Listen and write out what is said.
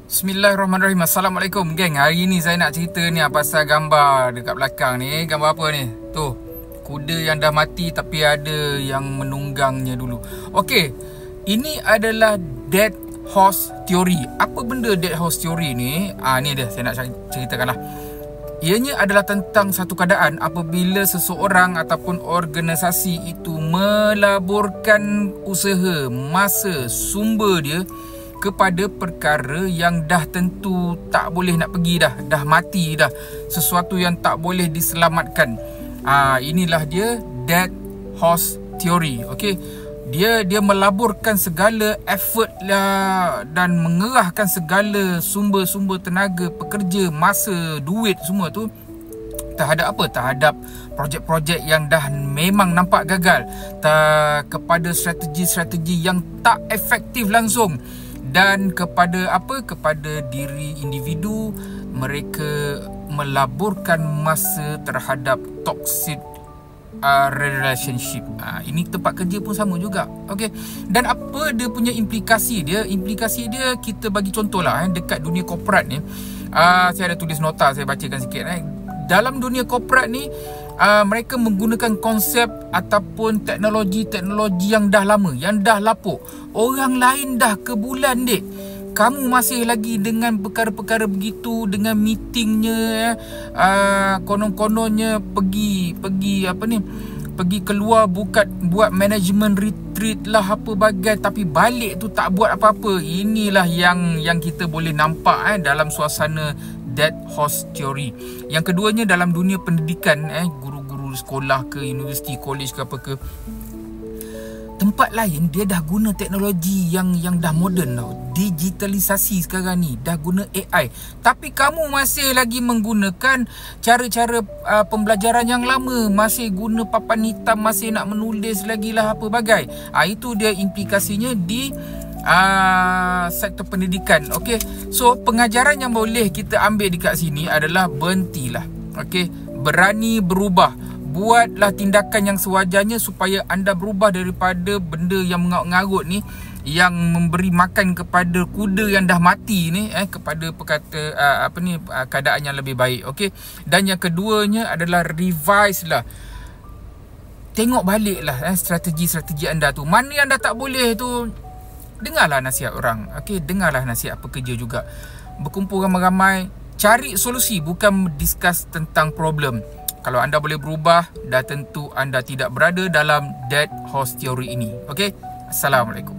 Bismillahirrahmanirrahim. Assalamualaikum geng. Hari ni saya nak cerita ni pasal gambar dekat belakang ni. Gambar apa ni? Tu, kuda yang dah mati tapi ada yang menunggangnya dulu. Okey, ini adalah dead horse theory. Apa benda dead horse theory ni? Ni dia saya nak ceritakan lah. Ianya adalah tentang satu keadaan apabila seseorang ataupun organisasi itu melaburkan usaha, masa, sumber dia kepada perkara yang dah tentu tak boleh nak pergi dah mati dah, sesuatu yang tak boleh diselamatkan. Inilah dia dead horse theory. Okey, dia melaburkan segala effort lah dan mengerahkan segala sumber-sumber tenaga, pekerja, masa, duit semua tu terhadap apa? Terhadap projek-projek yang dah memang nampak gagal, kepada strategi-strategi yang tak efektif langsung, dan kepada apa? Kepada diri individu. Mereka melaburkan masa terhadap toxic relationship. Ini tempat kerja pun sama juga. Okey. Dan apa dia punya implikasi dia? Implikasi dia, kita bagi contoh lah dekat dunia korporat ni. Saya ada tulis nota, saya bacakan sikit. Dalam dunia korporat ni, mereka menggunakan konsep ataupun teknologi-teknologi yang dah lama, yang dah lapuk. Orang lain dah ke bulan, dek. Kamu masih lagi dengan perkara-perkara begitu, dengan meetingnya, konon-kononnya pergi keluar buat management retreat lah apa bagai, tapi balik tu tak buat apa-apa. Inilah yang kita boleh nampak dalam suasana dead horse theory. Yang keduanya dalam dunia pendidikan, guru-guru sekolah ke, universiti, college ke apa ke, tempat lain dia dah guna teknologi yang dah moden tau. Digitalisasi sekarang ni dah guna AI, tapi kamu masih lagi menggunakan cara-cara pembelajaran yang lama, masih guna papan hitam, masih nak menulis lagi lah apa bagai. Itu dia implikasinya di sektor pendidikan. Okey, so pengajaran yang boleh kita ambil dekat sini adalah berhentilah. Okey, berani berubah. Buatlah tindakan yang sewajarnya supaya anda berubah daripada benda yang mengarut-ngarut ni, yang memberi makan kepada kuda yang dah mati ni, kepada keadaan yang lebih baik. Okey. Dan yang keduanya adalah revise lah. Tengok balik lah strategi-strategi anda tu. Mana yang dah tak boleh tu, dengarlah nasihat orang. Okey, dengarlah nasihat pekerja juga. Berkumpul ramai-ramai, cari solusi, bukan discuss tentang problem. Kalau anda boleh berubah, dah tentu anda tidak berada dalam dead horse theory ini. Okey? Assalamualaikum.